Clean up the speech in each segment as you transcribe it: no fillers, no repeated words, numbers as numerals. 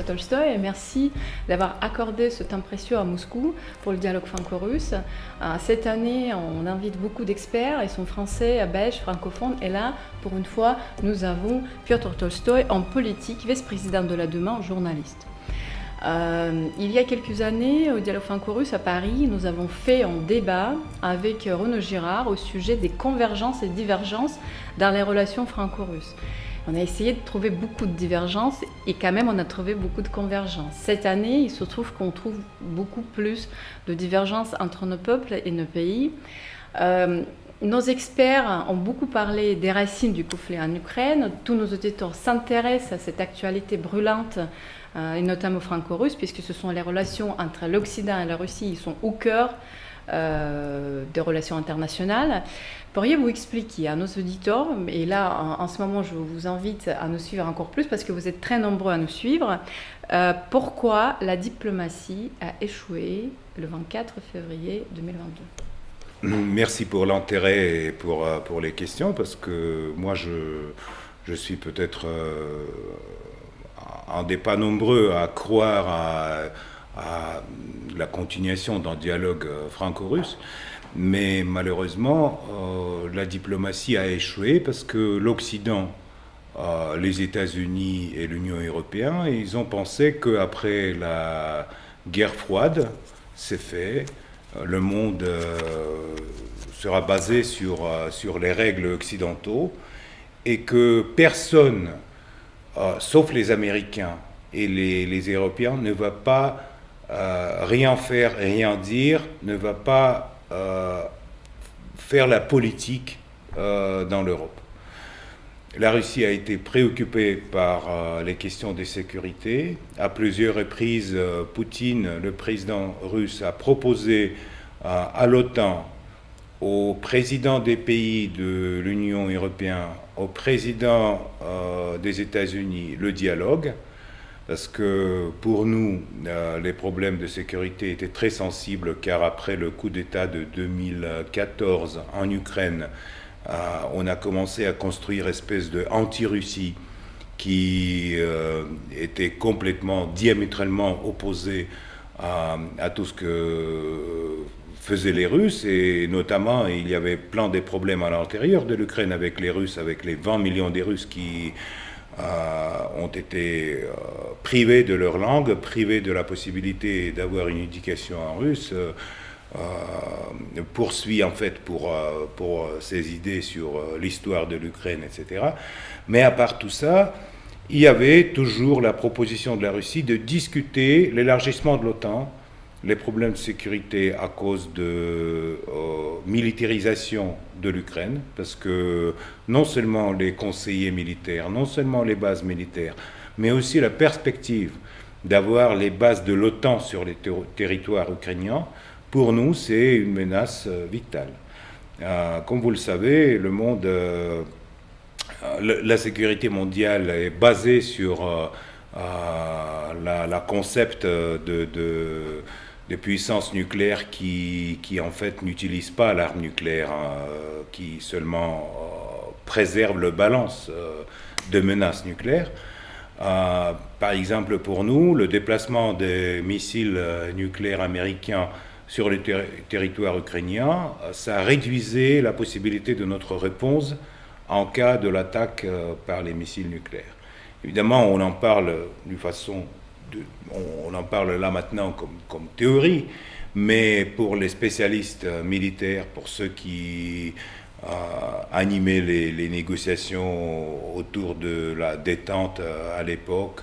Tolstoï et merci d'avoir accordé ce temps précieux à Moscou pour le dialogue franco-russe. Cette année, on invite beaucoup d'experts, ils sont français, belges, francophones et là, pour une fois, nous avons Piotr Tolstoï en politique, vice-président de la Duma, journaliste. Il y a quelques années, au dialogue franco-russe à Paris, nous avons fait un débat avec Renaud Girard au sujet des convergences et divergences dans les relations franco-russes. On a essayé de trouver beaucoup de divergences et quand même on a trouvé beaucoup de convergences. Cette année, il se trouve qu'on trouve beaucoup plus de divergences entre nos peuples et nos pays. Nos experts ont beaucoup parlé des racines du conflit en Ukraine. Tous nos auditeurs s'intéressent à cette actualité brûlante, et notamment franco-russe, puisque ce sont les relations entre l'Occident et la Russie, ils sont au cœur des relations internationales. Pourriez-vous expliquer à nos auditeurs, et là en ce moment je vous invite à nous suivre encore plus parce que vous êtes très nombreux à nous suivre, pourquoi la diplomatie a échoué le 24 février 2022 ? Merci pour l'intérêt et pour les questions, parce que moi je suis peut-être un des pas nombreux à croire à la continuation d'un dialogue franco-russe. Mais malheureusement, la diplomatie a échoué parce que l'Occident, les États-Unis et l'Union européenne, ils ont pensé qu'après la guerre froide, c'est fait, le monde sera basé sur les règles occidentaux et que personne, sauf les Américains et les Européens, ne va pas rien faire, rien dire, ne va pas faire la politique dans l'Europe. La Russie a été préoccupée par les questions de sécurité. À plusieurs reprises, Poutine, le président russe, a proposé à l'OTAN, aux présidents des pays de l'Union européenne, aux présidents des États-Unis, le dialogue. Parce que pour nous, les problèmes de sécurité étaient très sensibles, car après le coup d'État de 2014 en Ukraine, on a commencé à construire une espèce de anti-Russie qui était complètement, diamétralement opposée à tout ce que faisaient les Russes, et notamment il y avait plein de problèmes à l'intérieur de l'Ukraine avec les Russes, avec les 20 millions de Russes qui ont été privés de leur langue, privés de la possibilité d'avoir une éducation en russe, poursuit en fait pour ses idées sur l'histoire de l'Ukraine, etc. Mais à part tout ça, il y avait toujours la proposition de la Russie de discuter l'élargissement de l'OTAN, les problèmes de sécurité à cause de militarisation de l'Ukraine, parce que non seulement les conseillers militaires, non seulement les bases militaires, mais aussi la perspective d'avoir les bases de l'OTAN sur les territoires ukrainiens, pour nous, c'est une menace vitale. Comme vous le savez, le monde, la sécurité mondiale est basée sur la concept de puissances nucléaires qui en fait n'utilisent pas l'arme nucléaire, qui seulement préservent le balance de menaces nucléaires. Par exemple, pour nous, le déplacement des missiles nucléaires américains sur le territoire ukrainien, ça réduisait la possibilité de notre réponse en cas de l'attaque par les missiles nucléaires. Évidemment, on en parle d'une façon... on en parle là maintenant comme théorie, mais pour les spécialistes militaires, pour ceux qui animaient les négociations autour de la détente à l'époque,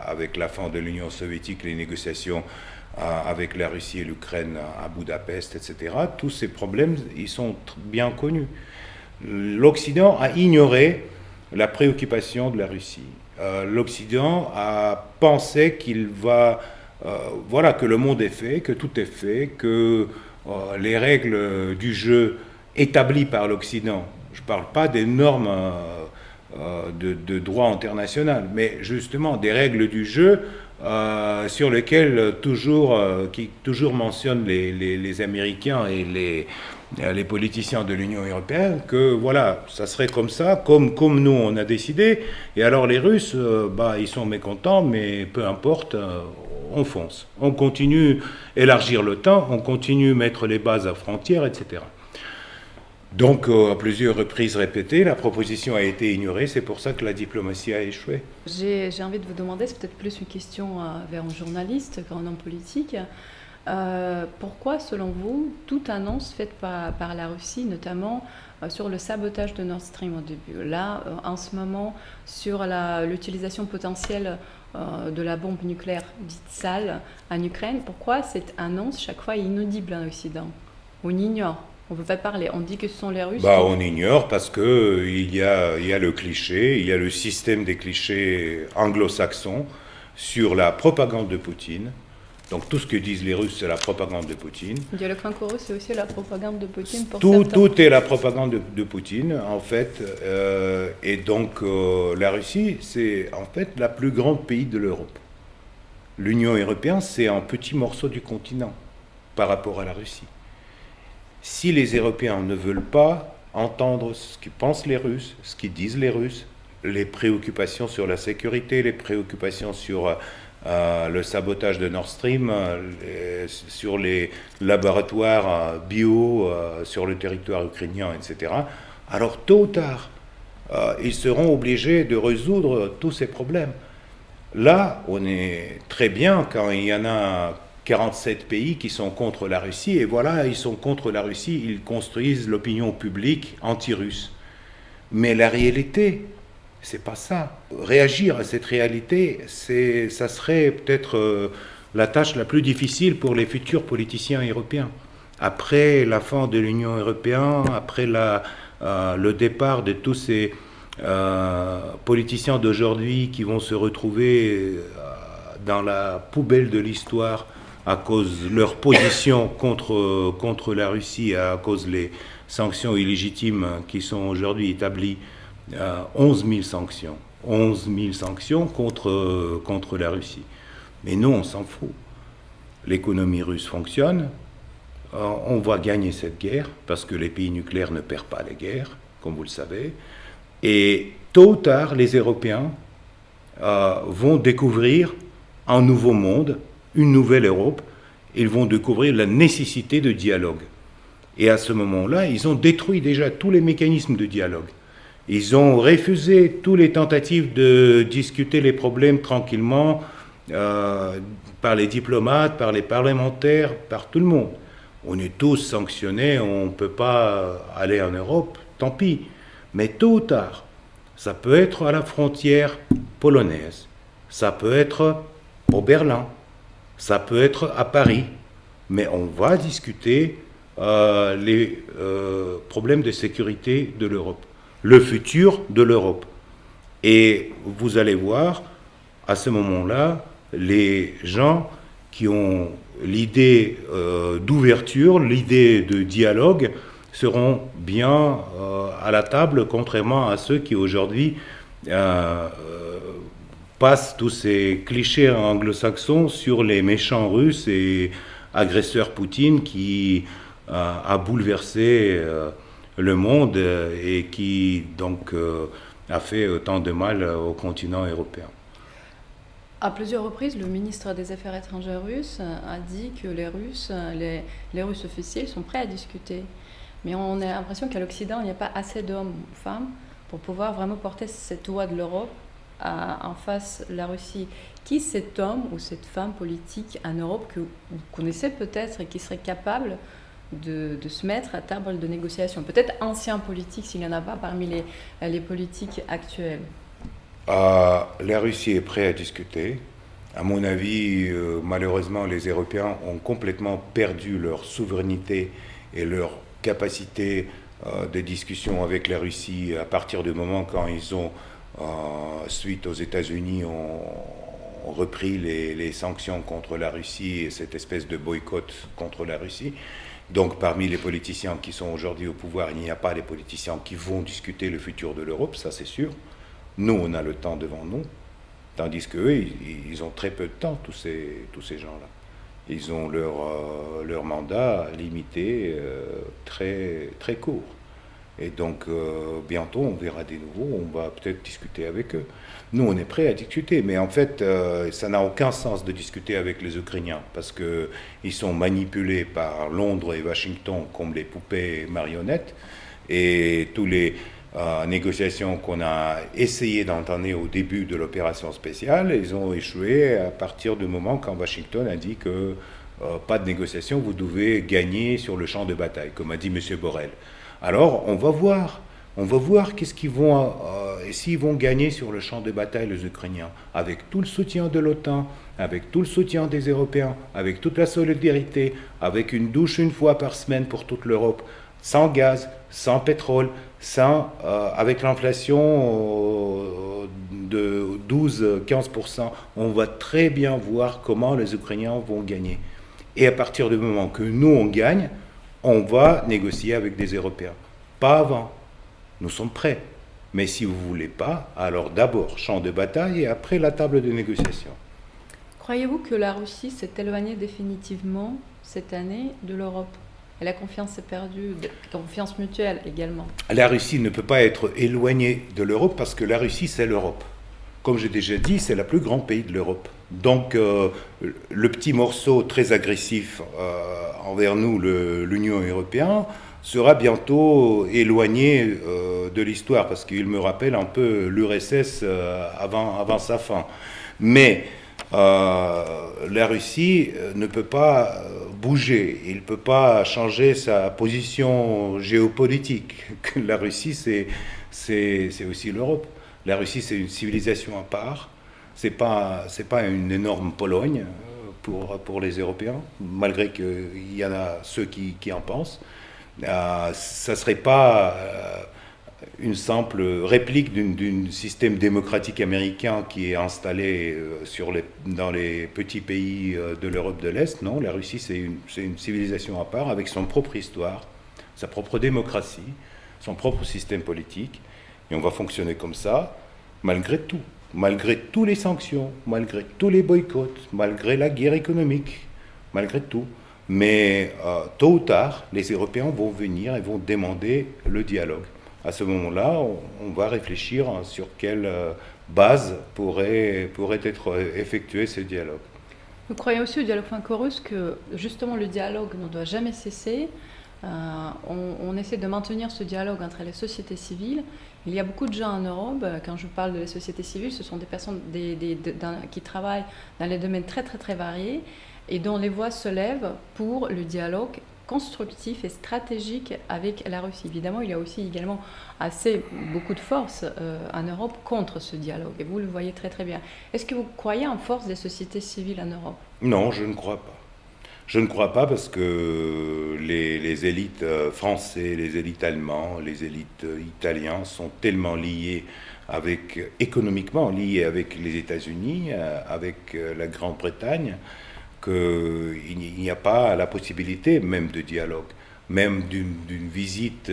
avec la fin de l'Union soviétique, les négociations avec la Russie et l'Ukraine à Budapest, etc., tous ces problèmes, ils sont bien connus. L'Occident a ignoré la préoccupation de la Russie. L'Occident a pensé qu'il va, que le monde est fait, que tout est fait, que les règles du jeu établies par l'Occident, je ne parle pas des normes de droit international, mais justement des règles du jeu sur lequel qui toujours mentionne les Américains et les politiciens de l'Union européenne, que voilà, ça serait comme ça, comme nous on a décidé, et alors les Russes, ils sont mécontents, mais peu importe, on fonce. On continue élargir l'OTAN, on continue mettre les bases à frontières, etc. Donc, à plusieurs reprises répétées, la proposition a été ignorée, c'est pour ça que la diplomatie a échoué. J'ai envie de vous demander, c'est peut-être plus une question vers un journaliste qu'un homme politique. Pourquoi, selon vous, toute annonce faite par la Russie, notamment sur le sabotage de Nord Stream au début, là, en ce moment, sur l'utilisation potentielle de la bombe nucléaire dite sale en Ukraine, pourquoi cette annonce, chaque fois, est inaudible en Occident? On ignore. On ne veut pas parler, on dit que ce sont les Russes. On ignore parce qu'il y a le cliché, il y a le système des clichés anglo-saxons sur la propagande de Poutine. Donc tout ce que disent les Russes, c'est la propagande de Poutine. Le dialogue franco-russe, c'est aussi la propagande de Poutine pour tout est la propagande de Poutine, en fait. Et donc la Russie, c'est en fait la plus grande pays de l'Europe. L'Union européenne, c'est un petit morceau du continent par rapport à la Russie. Si les Européens ne veulent pas entendre ce que pensent les Russes, ce qu'ils disent les Russes, les préoccupations sur la sécurité, les préoccupations sur le sabotage de Nord Stream, sur les laboratoires bio sur le territoire ukrainien, etc., alors tôt ou tard, ils seront obligés de résoudre tous ces problèmes. Là, on est très bien quand il y en a 47 pays qui sont contre la Russie, et voilà, ils sont contre la Russie, ils construisent l'opinion publique anti-russe. Mais la réalité, c'est pas ça. Réagir à cette réalité, ça serait peut-être la tâche la plus difficile pour les futurs politiciens européens. Après la fin de l'Union européenne, après le départ de tous ces politiciens d'aujourd'hui qui vont se retrouver dans la poubelle de l'histoire à cause de leur position contre la Russie, à cause des sanctions illégitimes qui sont aujourd'hui établies, 11 000 sanctions. 11 000 sanctions contre la Russie. Mais nous, on s'en fout. L'économie russe fonctionne, on va gagner cette guerre, parce que les pays nucléaires ne perdent pas les guerres, comme vous le savez. Et tôt ou tard, les Européens vont découvrir un nouveau monde, une nouvelle Europe. Ils vont découvrir la nécessité de dialogue. Et à ce moment-là, ils ont détruit déjà tous les mécanismes de dialogue. Ils ont refusé toutes les tentatives de discuter les problèmes tranquillement par les diplomates, par les parlementaires, par tout le monde. On est tous sanctionnés, on ne peut pas aller en Europe, tant pis. Mais tôt ou tard, ça peut être à la frontière polonaise, ça peut être au Berlin, ça peut être à Paris, mais on va discuter les problèmes de sécurité de l'Europe, le futur de l'Europe. Et vous allez voir, à ce moment-là, les gens qui ont l'idée d'ouverture, l'idée de dialogue, seront bien à la table, contrairement à ceux qui aujourd'hui passent tous ces clichés anglo-saxons sur les méchants russes et agresseurs Poutine qui a bouleversé le monde et qui donc a fait autant de mal au continent européen. À plusieurs reprises, le ministre des Affaires étrangères russe a dit que les Russes officiels sont prêts à discuter. Mais on a l'impression qu'à l'Occident, il n'y a pas assez d'hommes ou femmes pour pouvoir vraiment porter cette voix de l'Europe en face de la Russie. Qui est cet homme ou cette femme politique en Europe que vous connaissez peut-être et qui serait capable de se mettre à table de négociation? Peut-être ancien politique s'il n'y en a pas parmi les politiques actuels. La Russie est prête à discuter. À mon avis, malheureusement, les Européens ont complètement perdu leur souveraineté et leur capacité de discussion avec la Russie à partir du moment quand ils ont, suite aux États-Unis, ont repris les sanctions contre la Russie et cette espèce de boycott contre la Russie. Donc parmi les politiciens qui sont aujourd'hui au pouvoir, il n'y a pas les politiciens qui vont discuter le futur de l'Europe, ça c'est sûr. Nous, on a le temps devant nous. Tandis qu'eux, ils ont très peu de temps, tous ces gens-là. Ils ont leur mandat limité, très, très court. Et donc, bientôt, on verra des nouveaux, on va peut-être discuter avec eux. Nous, on est prêts à discuter, mais en fait, ça n'a aucun sens de discuter avec les Ukrainiens, parce qu'ils sont manipulés par Londres et Washington comme les poupées marionnettes, et tous les négociations qu'on a essayé d'entamer au début de l'opération spéciale, ils ont échoué à partir du moment quand Washington a dit que pas de négociation, vous devez gagner sur le champ de bataille, comme a dit M. Borrell. Alors, on va voir qu'est-ce qu'ils vont, s'ils vont gagner sur le champ de bataille, les Ukrainiens, avec tout le soutien de l'OTAN, avec tout le soutien des Européens, avec toute la solidarité, avec une douche une fois par semaine pour toute l'Europe, sans gaz, sans pétrole, avec l'inflation de 12-15%, on va très bien voir comment les Ukrainiens vont gagner. Et à partir du moment que nous, on gagne, on va négocier avec des Européens. Pas avant. Nous sommes prêts. Mais si vous ne voulez pas, alors d'abord champ de bataille et après la table de négociation. Croyez-vous que la Russie s'est éloignée définitivement cette année de l'Europe? Et la confiance est perdue, confiance mutuelle également. La Russie ne peut pas être éloignée de l'Europe parce que la Russie, c'est l'Europe. Comme j'ai déjà dit, c'est le plus grand pays de l'Europe. Donc, le petit morceau très agressif envers nous, l'Union européenne, sera bientôt éloigné de l'histoire, parce qu'il me rappelle un peu l'URSS avant sa fin. Mais la Russie ne peut pas bouger, il ne peut pas changer sa position géopolitique. La Russie, c'est aussi l'Europe. La Russie, c'est une civilisation à part. C'est pas une énorme Pologne pour les Européens, malgré qu'il y en a ceux qui en pensent. Ça ne serait pas une simple réplique d'un système démocratique américain qui est installé dans les petits pays de l'Europe de l'Est. Non, la Russie, c'est une civilisation à part, avec son propre histoire, sa propre démocratie, son propre système politique. Et on va fonctionner comme ça, malgré tout. Malgré toutes les sanctions, malgré tous les boycotts, malgré la guerre économique, malgré tout. Mais tôt ou tard, les Européens vont venir et vont demander le dialogue. À ce moment-là, on va réfléchir sur quelle base pourrait être effectué ce dialogue. Vous croyez aussi au dialogue franco-russe que justement le dialogue ne doit jamais cesser. On essaie de maintenir ce dialogue entre les sociétés civiles. Il y a beaucoup de gens en Europe, quand je parle de la société civile, ce sont des personnes qui travaillent dans des domaines très très très variés et dont les voix se lèvent pour le dialogue constructif et stratégique avec la Russie. Évidemment, il y a aussi également beaucoup de force en Europe contre ce dialogue, et vous le voyez très très bien. Est-ce que vous croyez en force des sociétés civiles en Europe? Non, je ne crois pas. Je ne crois pas parce que les élites françaises, les élites allemandes, les élites italiennes sont tellement liées économiquement liées avec les États-Unis, avec la Grande-Bretagne, qu'il n'y a pas la possibilité même de dialogue, même d'une visite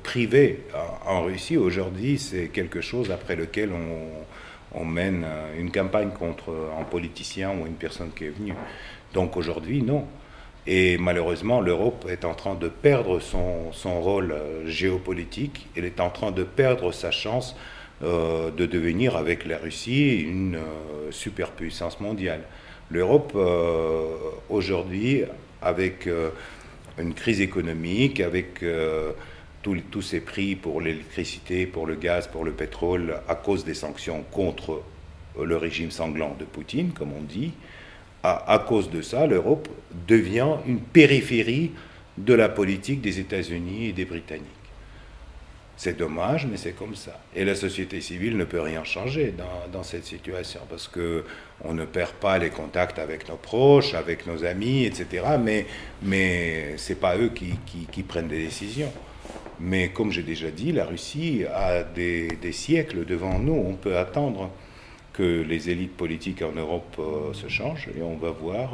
privée en Russie. Aujourd'hui, c'est quelque chose après lequel on mène une campagne contre un politicien ou une personne qui est venue. Donc aujourd'hui, non. Et malheureusement, l'Europe est en train de perdre son rôle géopolitique. Elle est en train de perdre sa chance de devenir, avec la Russie, une superpuissance mondiale. L'Europe, aujourd'hui, avec une crise économique, avec tous ces prix pour l'électricité, pour le gaz, pour le pétrole, à cause des sanctions contre le régime sanglant de Poutine, comme on dit, à cause de ça, l'Europe devient une périphérie de la politique des États-Unis et des Britanniques. C'est dommage, mais c'est comme ça. Et la société civile ne peut rien changer dans cette situation, parce qu'on ne perd pas les contacts avec nos proches, avec nos amis, etc. Mais ce n'est pas eux qui prennent des décisions. Mais comme j'ai déjà dit, la Russie a des siècles devant nous. On peut attendre que les élites politiques en Europe se changent, et on va voir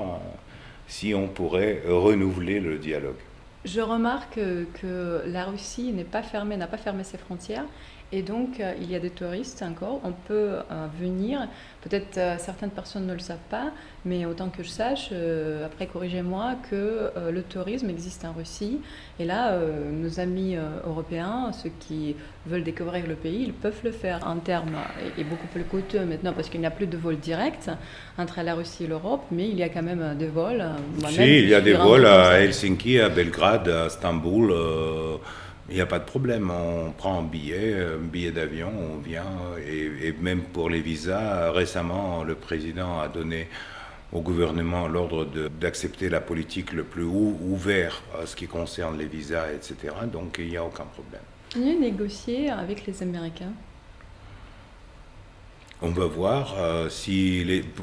si on pourrait renouveler le dialogue. Je remarque que la Russie n'a pas fermé ses frontières Et donc, il y a des touristes encore. On peut venir. Peut-être certaines personnes ne le savent pas, mais autant que je sache, après corrigez-moi, que le tourisme existe en Russie. Et là, nos amis européens, ceux qui veulent découvrir le pays, ils peuvent le faire. En termes, est beaucoup plus coûteux maintenant parce qu'il n'y a plus de vol direct entre la Russie et l'Europe, mais il y a quand même des vols. Si, il y a des vols à Helsinki, à Belgrade, à Istanbul. Il n'y a pas de problème, on prend un billet d'avion, on vient, et même pour les visas, récemment, le président a donné au gouvernement l'ordre d'accepter la politique le plus ouvert à ce qui concerne les visas, etc. Donc il n'y a aucun problème. On a négocié avec les Américains. On va voir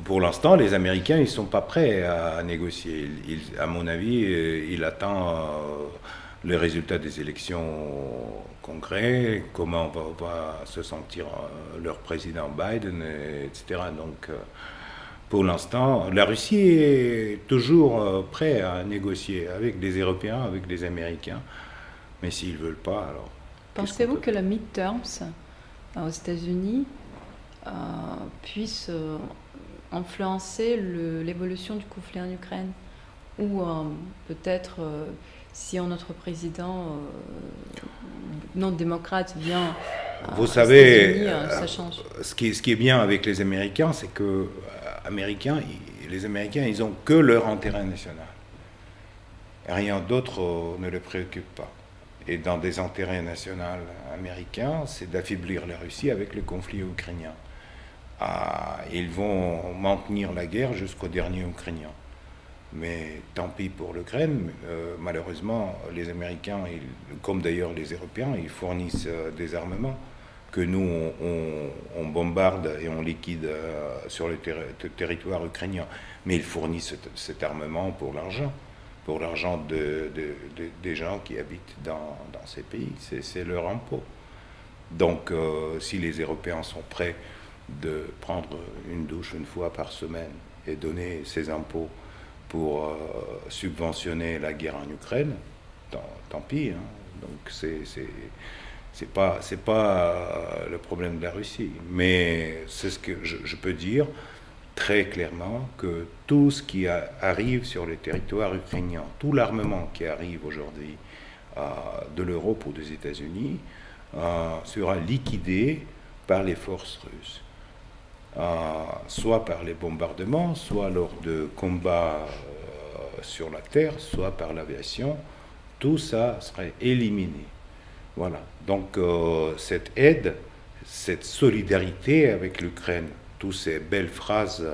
pour l'instant, les Américains, ils ne sont pas prêts à négocier. À mon avis, il attend les résultats des élections au Congrès, comment va se sentir leur président Biden, etc. Donc, pour l'instant, la Russie est toujours prête à négocier avec des Européens, avec des Américains. Mais s'ils ne veulent pas, alors... Pensez-vous que la midterms aux États-Unis puisse influencer l'évolution du conflit en Ukraine? Ou peut-être... si notre président non démocrate vient vous savez, ça change. Ce qui est bien avec les Américains, c'est que les Américains, ils ont que leur intérêt national. Rien d'autre ne les préoccupe pas. Et dans des intérêts nationaux américains, c'est d'affaiblir la Russie avec le conflit ukrainien. Ils vont maintenir la guerre jusqu'au dernier Ukrainien. Mais tant pis pour l'Ukraine, malheureusement, les Américains, comme d'ailleurs les Européens, ils fournissent des armements que nous, on bombarde et on liquide sur le territoire ukrainien. Mais ils fournissent cet armement pour l'argent des gens qui habitent dans ces pays. C'est leur impôt. Donc, si les Européens sont prêts de prendre une douche une fois par semaine et donner ces impôts pour subventionner la guerre en Ukraine, tant pis. Hein. Donc c'est pas le problème de la Russie. Mais c'est ce que je peux dire très clairement, que tout ce qui arrive sur le territoire ukrainien, tout l'armement qui arrive aujourd'hui de l'Europe ou des États-Unis, sera liquidé par les forces russes. Soit par les bombardements, soit lors de combats sur la terre, soit par l'aviation, tout ça serait éliminé. Voilà. Donc cette aide, cette solidarité avec l'Ukraine, toutes ces belles phrases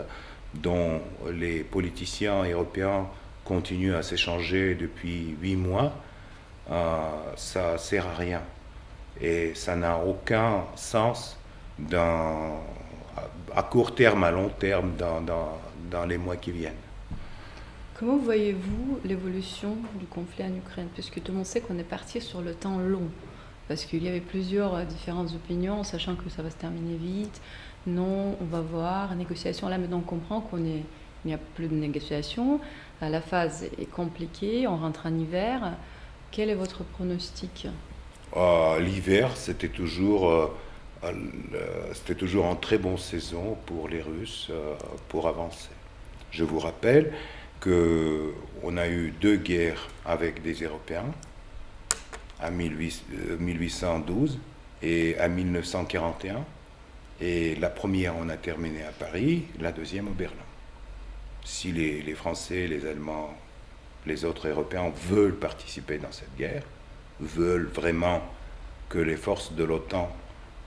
dont les politiciens européens continuent à s'échanger depuis 8 mois, ça ne sert à rien. Et ça n'a aucun sens à court terme, à long terme, dans les mois qui viennent. Comment voyez-vous l'évolution du conflit en Ukraine? Puisque tout le monde sait qu'on est parti sur le temps long. Parce qu'il y avait plusieurs différentes opinions, sachant que ça va se terminer vite. Non, on va voir, négociation. Là, maintenant, on comprend qu'il n'y a plus de négociation. La phase est compliquée, on rentre en hiver. Quel est votre pronostic? L'hiver, c'était toujours une très bonne saison pour les Russes pour avancer. Je vous rappelle qu'on a eu 2 guerres avec des Européens, à 1812 et à 1941. Et la première, on a terminé à Paris, la deuxième au Berlin. Si les Français, les Allemands, les autres Européens veulent participer dans cette guerre, veulent vraiment que les forces de l'OTAN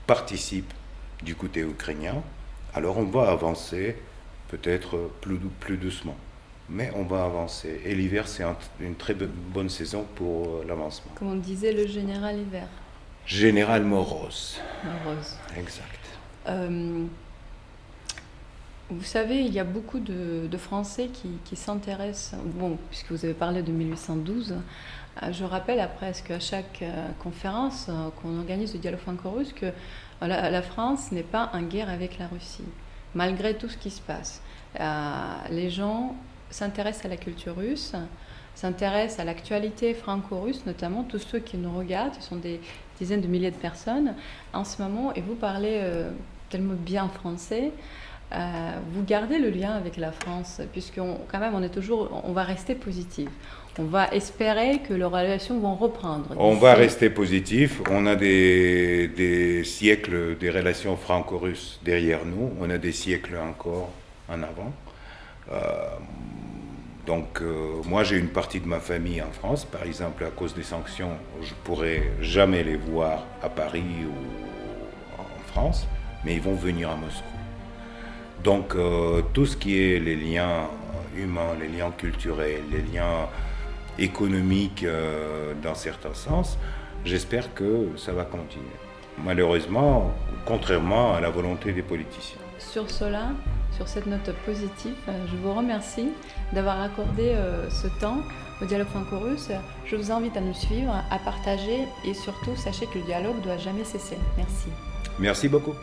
participent du côté ukrainien, alors on va avancer peut-être plus doucement. Mais on va avancer. Et l'hiver, c'est une très bonne saison pour l'avancement. Comme on disait le général hiver. Général Morose. Morose. Exact. Vous savez, il y a beaucoup de Français qui s'intéressent, bon, puisque vous avez parlé de 1812, je rappelle après qu'à chaque conférence qu'on organise de dialogue franco-russe que la France n'est pas en guerre avec la Russie, malgré tout ce qui se passe. Les gens s'intéressent à la culture russe, s'intéressent à l'actualité franco-russe, notamment tous ceux qui nous regardent, ce sont des dizaines de milliers de personnes en ce moment et vous parlez tellement bien français. Vous gardez le lien avec la France, puisqu'on quand même on va rester positif. On va espérer que les relations vont reprendre. On va rester positif. On a des siècles des relations franco-russes derrière nous. On a des siècles encore en avant. Donc, moi, j'ai une partie de ma famille en France. Par exemple, à cause des sanctions, je ne pourrai jamais les voir à Paris ou en France, mais ils vont venir à Moscou. Donc, tout ce qui est les liens humains, les liens culturels, les liens économiques dans certains sens, j'espère que ça va continuer. Malheureusement, contrairement à la volonté des politiciens. Sur cela, sur cette note positive, je vous remercie d'avoir accordé ce temps au dialogue franco-russe. Je vous invite à nous suivre, à partager et surtout, sachez que le dialogue ne doit jamais cesser. Merci. Merci beaucoup.